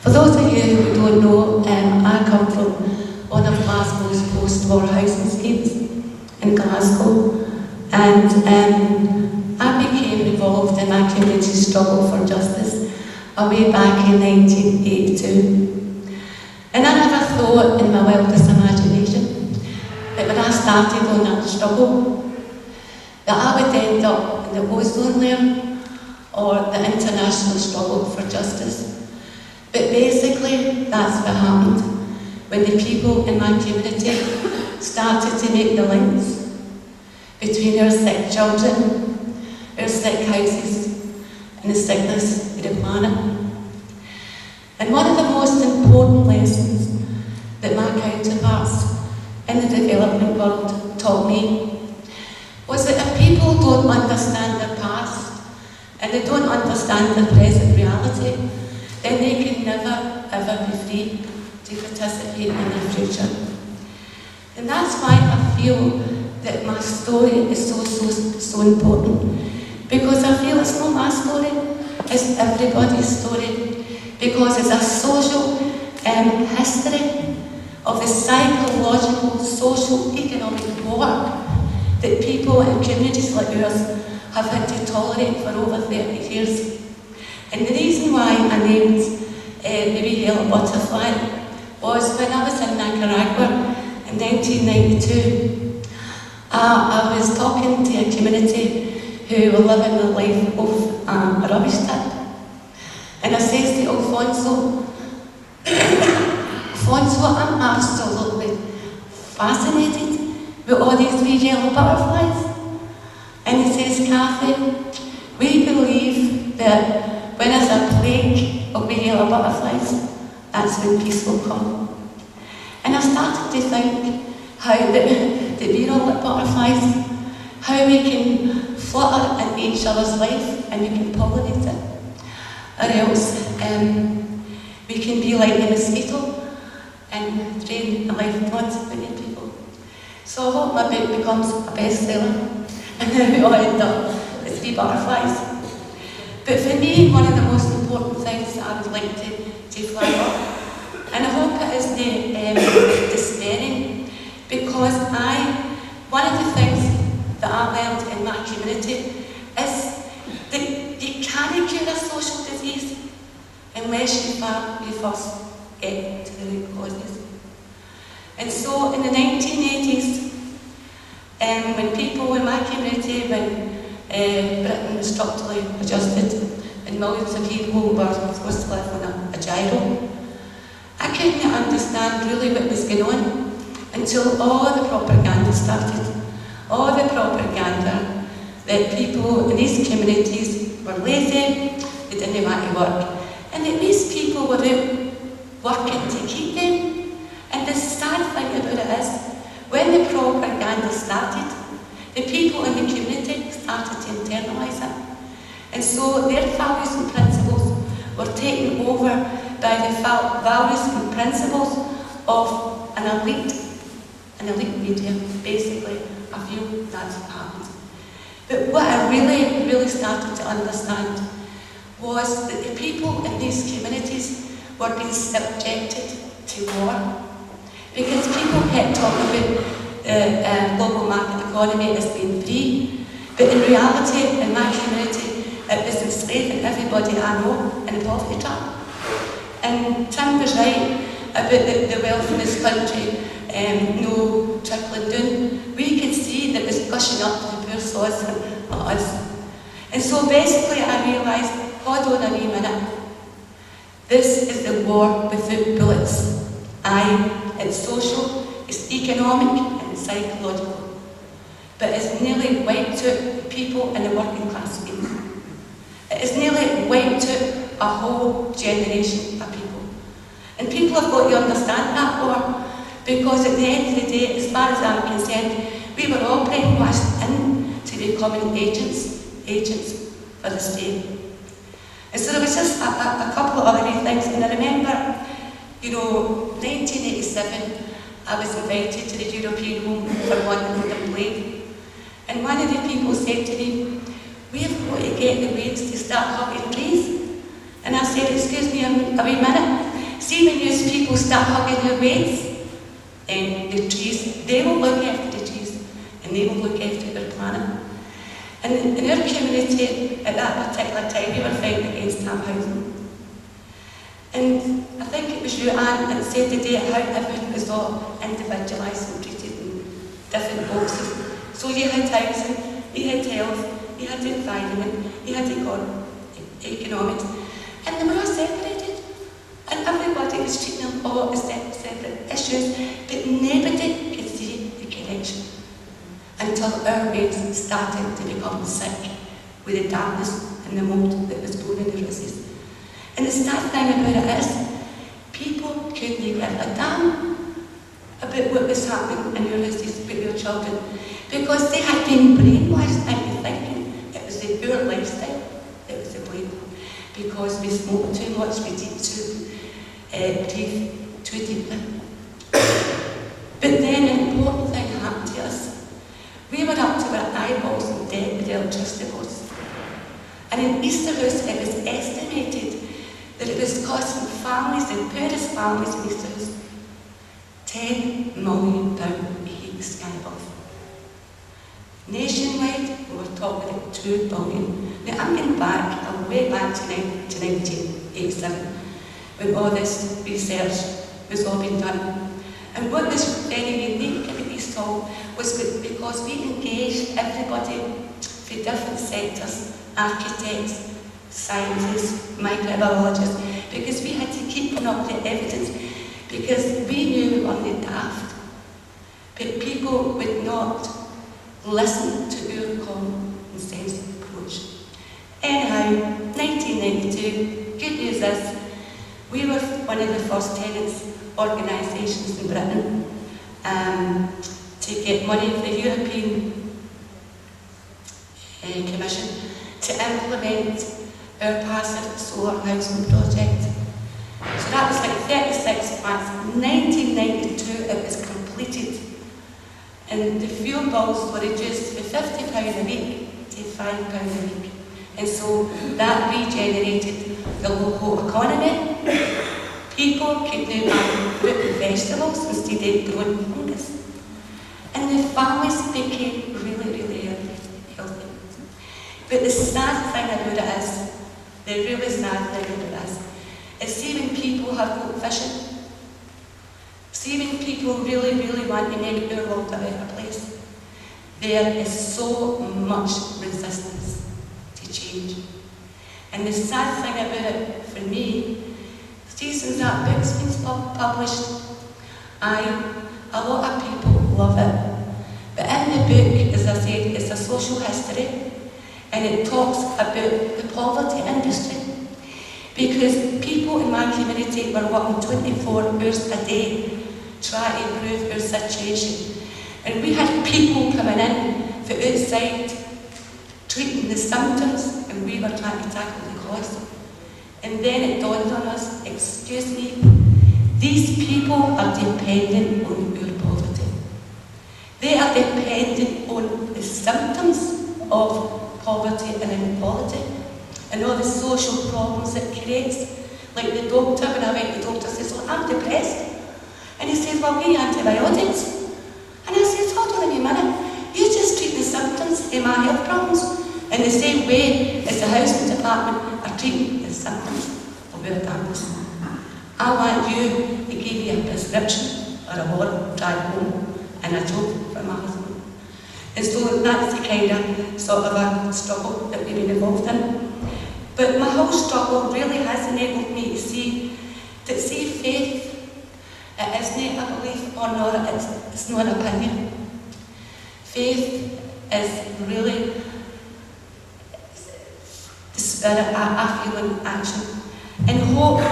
For those of you who don't know, I come from one of Glasgow's post-war housing schemes in Glasgow, and I became involved in my community's struggle for justice way back in 1982. And I never thought in my wildest imagination that when I started on that struggle, that I would end up in the ozone layer or the international struggle for justice. But basically, that's what happened when the people in my community started to make the links between our sick children, our sick houses, and the sickness of the planet. And one of the most important lessons that my counterparts in the development world taught me was that if people don't understand their past and they don't understand their present reality, then they can never ever be free to participate in their future. And that's why I feel that my story is so important, because I feel it's not my story, it's everybody's story, because it's a social history of the psychological, social, economic war that people in communities like ours have had to tolerate for over 30 years. And the reason why I named the wee yellow butterfly was when I was in Nicaragua in 1992. I was talking to a community who were living the life of a rubbish tip. And I says to Alfonso, Alfonso, I'm absolutely fascinated with all these wee yellow butterflies. And he says, Cathy, we believe that when there's a plague of wee yellow butterflies, that's when peace will come. And I started to think how that we're all like butterflies, how we can flutter in each other's life and we can pollinate it. Or else we can be like the mosquito and drain the life of many people. So I hope my book becomes a bestseller and then we all end up with 3 butterflies. But for me, one of the most important things I would like to flag up, and I hope it isn't despairing, because one of the things that I learned in my community is that you can't cure a social disease unless you first get to the root causes. And so in the 1980s, when people in my community, when Britain was structurally adjusted and millions of people were supposed to live on a gyro, I couldn't understand really what was going on until all the propaganda started. All the propaganda that people in these communities were lazy, they didn't want to work, and that these people were out working to keep them. And the sad thing about it is, when the propaganda started, the people in the community started to internalise it. And so their values and principles were taken over by the values and principles of an elite media. Basically, I feel that's what happened. But what I really started to understand was that the people in these communities were being subjected to war. Because people kept talking about the global market economy as being free, but in reality, in my community, it was enslaving everybody I know in a poverty trap. And Tim was right about the wealth in this country, no trickling down. We could see that it was gushing up to the poor sods and us. And so basically I realised, hold on a wee minute, this is the war without bullets. It's social, it's economic, and it's psychological. But it's nearly wiped out the people in the working class space. It has nearly wiped out a whole generation of people. And people have got to understand that war, because at the end of the day, as far as I'm concerned, we were all brainwashed into becoming agents for the state. And so there was just a couple of other things, and I remember, 1987, I was invited to the European Home for London and Blade. And one of the people said to me, we've got to get the Blades to start hugging trees. And I said, excuse me a wee minute, see when those people start hugging their weights, and the trees, they will look after the trees, and they will look after their planet. And in our community, at that particular time, we were fighting against stamp housing. And I think it was you, Anne, that said today how everything was all individualised and treated in different boxes. So you had housing, you had health, you had the environment, you had economics, and they were all separated. And everybody was treating them all as separate issues, but nobody could see the connection until our brains started to become sick with the darkness and the mold that was born in the roses. And the sad thing about it is, people couldn't give a damn about what was happening in your houses with your children, because they had been brainwashed into thinking it was the poor lifestyle that was the blame, because we smoked too much, we breathed too deeply. But then an important thing happened to us. We were up to our eyeballs in debt with the electricity bills. And in Easterhouse it was estimated that it was costing families, the poorest families in Easterhouse, £10 million a heat sky above. Nationwide, we were talking about £2 billion. Now I'm going back, I'm way back to 1987, when all this research was all being done. And what was very unique about East Hall was because we engaged everybody from different sectors, architects, scientists, microbiologists, because we had to keep up the evidence, because we knew we were the daft, but people would not listen to our common sense approach. Anyhow, 1992, good news is, we were one of the first tenants organisations in Britain to get money from the European Commission to implement our passive solar housing project. So that was like 36 flats. 1992 it was completed. And the fuel bills were reduced from £50 a week to £5 a week. And so that regenerated the local economy. People could now buy fruit and vegetables instead of growing fungus. And the families became really, really healthy. But the sad thing about it is, the really sad thing about it is see when people have go fishing, see when people really, really want to make our world a better place, there is so much resistance to change. And the sad thing about it for me, see since that book's been published, a lot of people love it. But in the book, as I said, it's a social history, and it talks about the poverty industry. Because people in my community were working 24 hours a day trying to improve our situation. And we had people coming in from outside treating the symptoms, and we were trying to tackle the cause. And then it dawned on us, excuse me, these people are dependent on our poverty. They are dependent on the symptoms of poverty and inequality, and all the social problems it creates. Like the doctor, when I went to the doctor, says, well, I'm depressed. And he says, well, we need antibiotics. And I says, hold on a minute, you just treat the symptoms of my health problems in the same way as the housing department are treating the symptoms of our darkness. I want you to give me a prescription or a warrant, drive home, and a job for my husband. And so that's the kind of sort of a struggle that we've been involved in. But my whole struggle really has enabled me to see that faith, it isn't a belief or not, it's not an opinion. Faith is really the spirit I feel in action. And hope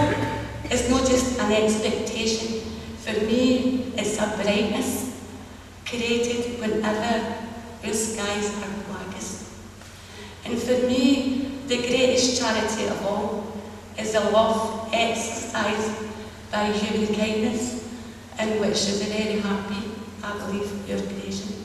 is not just an expectation. For me, it's a brightness created whenever our skies are blackest. And for me, the greatest charity of all is the love exercised by human kindness, in which is the very heartbeat, I believe, your creation.